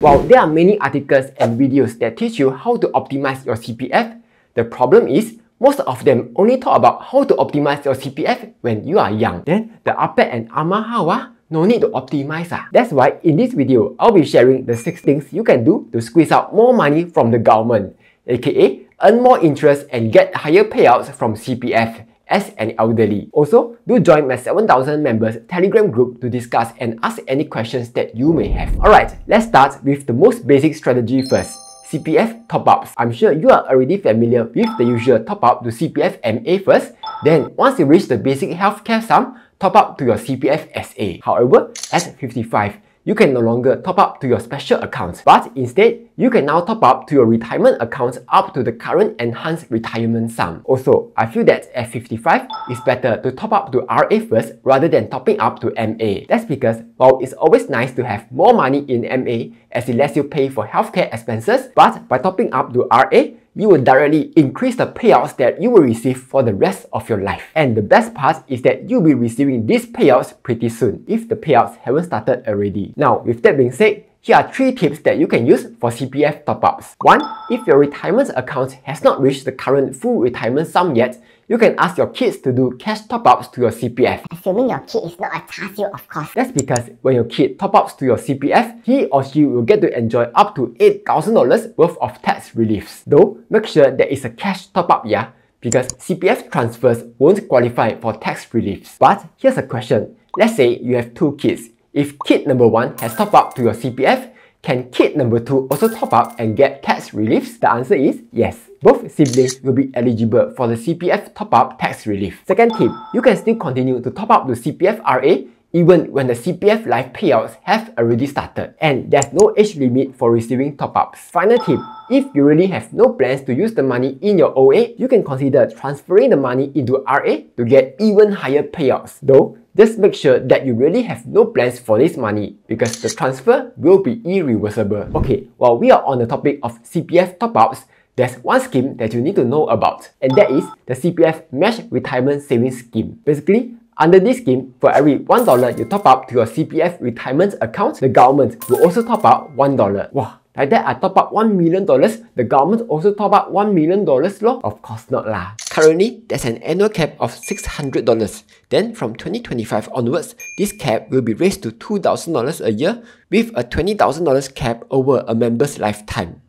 While there are many articles and videos that teach you how to optimize your CPF, the problem is most of them only talk about how to optimize your CPF when you are young. Then the Apet and Ama how no need to optimize. That's why in this video, I'll be sharing the 6 things you can do to squeeze out more money from the government, aka earn more interest and get higher payouts from CPF as an elderly. Also, do join my 7,000 members Telegram group to discuss and ask any questions that you may have. Alright, let's start with the most basic strategy first. CPF Top Ups. I'm sure you are already familiar with the usual top up to CPF MA first. Then, once you reach the basic healthcare sum, top up to your CPF SA. However, at 55, you can no longer top up to your special accounts, but instead, you can now top up to your retirement accounts up to the current enhanced retirement sum. Also, I feel that at 55, it's better to top up to RA first rather than topping up to MA. That's because while it's always nice to have more money in MA as it lets you pay for healthcare expenses, but by topping up to RA, you will directly increase the payouts that you will receive for the rest of your life. And the best part is that you'll be receiving these payouts pretty soon if the payouts haven't started already. Now, with that being said, here are 3 tips that you can use for CPF top-ups. 1. If your retirement account has not reached the current full retirement sum yet, you can ask your kids to do cash top-ups to your CPF. Assuming your kid is not a char-siu, of course. That's because when your kid top-ups to your CPF, he or she will get to enjoy up to $8,000 worth of tax reliefs. Though, make sure there is a cash top-up, yeah? Because CPF transfers won't qualify for tax reliefs. But here's a question. Let's say you have 2 kids. If kid number 1 has top up to your CPF, can kid number 2 also top up and get tax reliefs? The answer is yes. Both siblings will be eligible for the CPF top-up tax relief. Second tip, you can still continue to top up to CPF RA even when the CPF LIFE payouts have already started. And there's no age limit for receiving top-ups. Final tip, if you really have no plans to use the money in your OA, you can consider transferring the money into RA to get even higher payouts. Though, just make sure that you really have no plans for this money because the transfer will be irreversible. Okay, while we are on the topic of CPF top-ups, there's one scheme that you need to know about, and that is the CPF Match Retirement Savings Scheme. Basically, under this scheme, for every $1 you top up to your CPF retirement account, the government will also top up $1. Wow! Like that, I top up $1 million, the government also top up $1 million lor? Of course not lah. Currently, there's an annual cap of $600. Then from 2025 onwards, this cap will be raised to $2,000 a year with a $20,000 cap over a member's lifetime.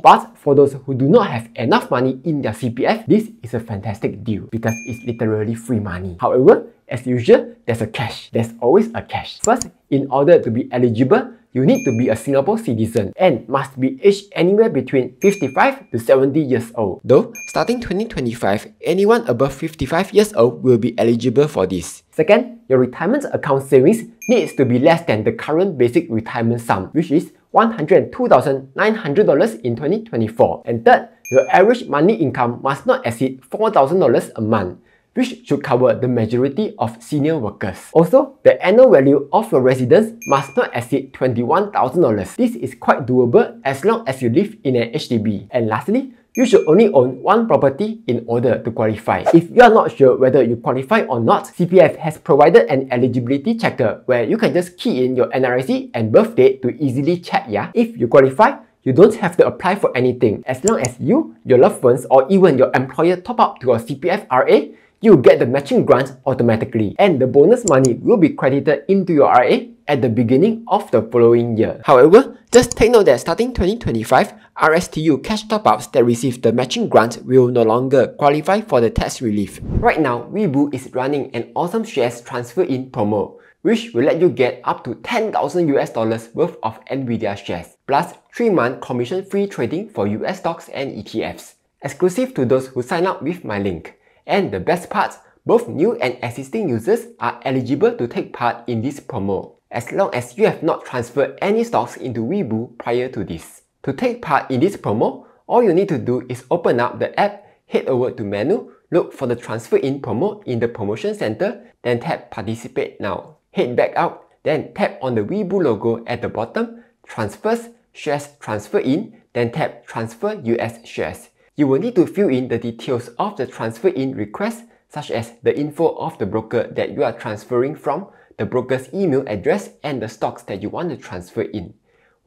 But for those who do not have enough money in their CPF, this is a fantastic deal because it's literally free money. However, as usual, there's a catch. There's always a catch. First, in order to be eligible, you need to be a Singapore citizen and must be aged anywhere between 55 to 70 years old. Though, starting 2025, anyone above 55 years old will be eligible for this. Second, your retirement account savings needs to be less than the current basic retirement sum, which is $102,900 in 2024. And third, your average monthly income must not exceed $4,000 a month, which should cover the majority of senior workers. Also, the annual value of your residence must not exceed $21,000. This is quite doable as long as you live in an HDB. And lastly, you should only own 1 property in order to qualify. If you are not sure whether you qualify or not, CPF has provided an eligibility checker where you can just key in your NRIC and birth date to easily check, yeah? If you qualify, you don't have to apply for anything. As long as you, your loved ones, or even your employer top up to your CPF RA, you get the matching grant automatically, and the bonus money will be credited into your RA at the beginning of the following year. However, just take note that starting 2025, RSTU cash top-ups that receive the matching grant will no longer qualify for the tax relief. Right now, Weeboo is running an awesome shares transfer in promo, which will let you get up to $10,000 worth of Nvidia shares, plus 3-month commission-free trading for US stocks and ETFs, exclusive to those who sign up with my link. And the best part, both new and existing users are eligible to take part in this promo, as long as you have not transferred any stocks into Weeboo prior to this. To take part in this promo, all you need to do is open up the app, head over to menu, look for the transfer in promo in the promotion center, then tap participate now. Head back out, then tap on the Weeboo logo at the bottom, transfers, shares transfer in, then tap transfer US shares. You will need to fill in the details of the transfer in request, such as the info of the broker that you are transferring from, the broker's email address, and the stocks that you want to transfer in.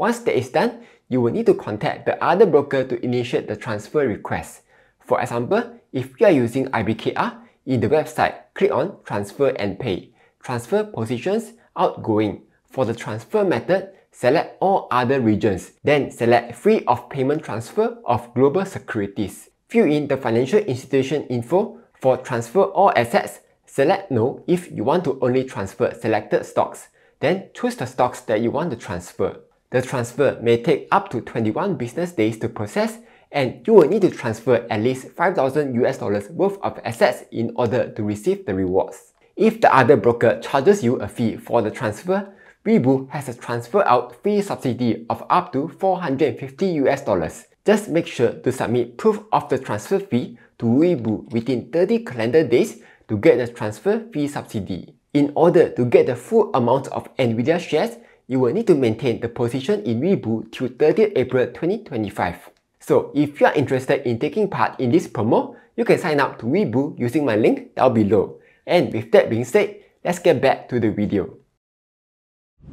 Once that is done, you will need to contact the other broker to initiate the transfer request. For example, if you are using IBKR, in the website, click on Transfer and Pay. Transfer positions, outgoing. For the transfer method, select all other regions. Then select Free of Payment Transfer of Global Securities. Fill in the financial institution info. For transfer all assets, select No if you want to only transfer selected stocks. Then choose the stocks that you want to transfer. The transfer may take up to 21 business days to process, and you will need to transfer at least $5,000 worth of assets in order to receive the rewards. If the other broker charges you a fee for the transfer, Webull has a transfer out fee subsidy of up to $450. Just make sure to submit proof of the transfer fee to Webull within 30 calendar days to get the transfer fee subsidy. In order to get the full amount of Nvidia shares, you will need to maintain the position in Webull till 30th April 2025. So if you are interested in taking part in this promo, you can sign up to Webull using my link down below. And with that being said, let's get back to the video.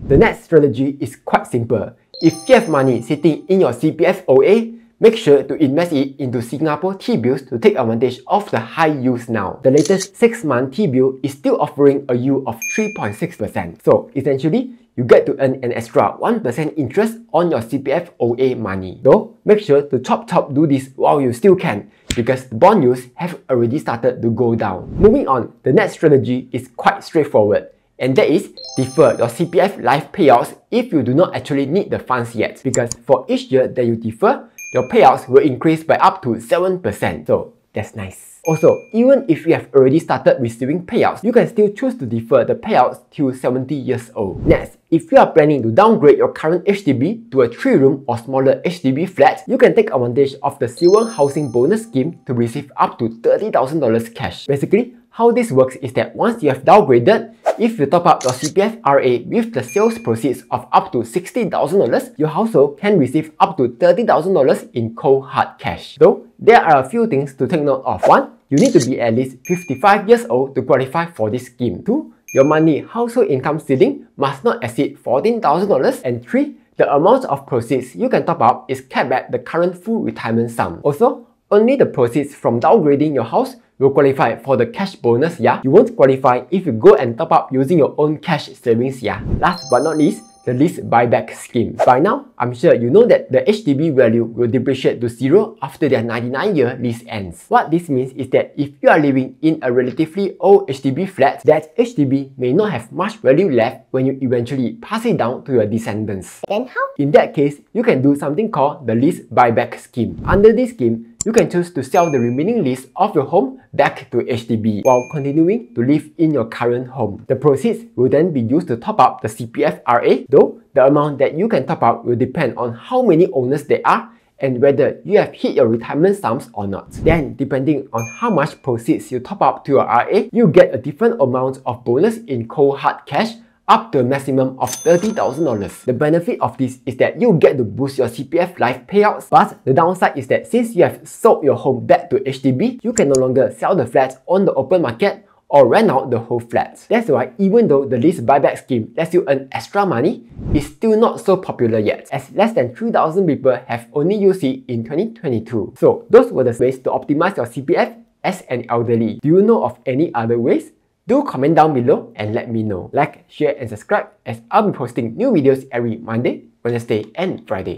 The next strategy is quite simple. If you have money sitting in your CPF OA, make sure to invest it into Singapore T-bills to take advantage of the high yields now. The latest 6-month T-bill is still offering a yield of 3.6%. So essentially, you get to earn an extra 1% interest on your CPF OA money. Though, make sure to chop do this while you still can, because the bond yields have already started to go down. Moving on, the next strategy is quite straightforward, and that is defer your CPF LIFE payouts if you do not actually need the funds yet, because for each year that you defer, your payouts will increase by up to 7%. So that's nice. Also, even if you have already started receiving payouts, you can still choose to defer the payouts till 70 years old. Next, if you are planning to downgrade your current HDB to a 3-room or smaller HDB flat, you can take advantage of the Silver Housing Bonus Scheme to receive up to $30,000 cash. Basically, how this works is that once you have downgraded, if you top up your CPF RA with the sales proceeds of up to $60,000, your household can receive up to $30,000 in cold hard cash. Though, there are a few things to take note of. 1. You need to be at least 55 years old to qualify for this scheme. 2. Your monthly household income ceiling must not exceed $14,000. And 3. The amount of proceeds you can top up is capped at the current full retirement sum. Also, only the proceeds from downgrading your house will qualify for the cash bonus, yeah? You won't qualify if you go and top up using your own cash savings, yeah? Last but not least, the Lease Buyback scheme. By now, I'm sure you know that the HDB value will depreciate to zero after their 99-year lease ends. What this means is that if you are living in a relatively old HDB flat, that HDB may not have much value left when you eventually pass it down to your descendants. Then how? In that case, you can do something called the Lease Buyback scheme. Under this scheme, you can choose to sell the remaining lease of your home back to HDB while continuing to live in your current home. The proceeds will then be used to top up the CPF RA, though the amount that you can top up will depend on how many owners there are and whether you have hit your retirement sums or not. Then, depending on how much proceeds you top up to your RA, you get a different amount of bonus in cold hard cash up to a maximum of $30,000. The benefit of this is that you get to boost your CPF LIFE payouts, but the downside is that since you have sold your home back to HDB, you can no longer sell the flat on the open market or rent out the whole flat. That's why even though the Lease Buyback scheme lets you earn extra money, it's still not so popular yet, as less than 3,000 people have only used it in 2022. So those were the ways to optimize your CPF as an elderly. Do you know of any other ways? Do comment down below and let me know. Like, share and subscribe as I'll be posting new videos every Monday, Wednesday and Friday.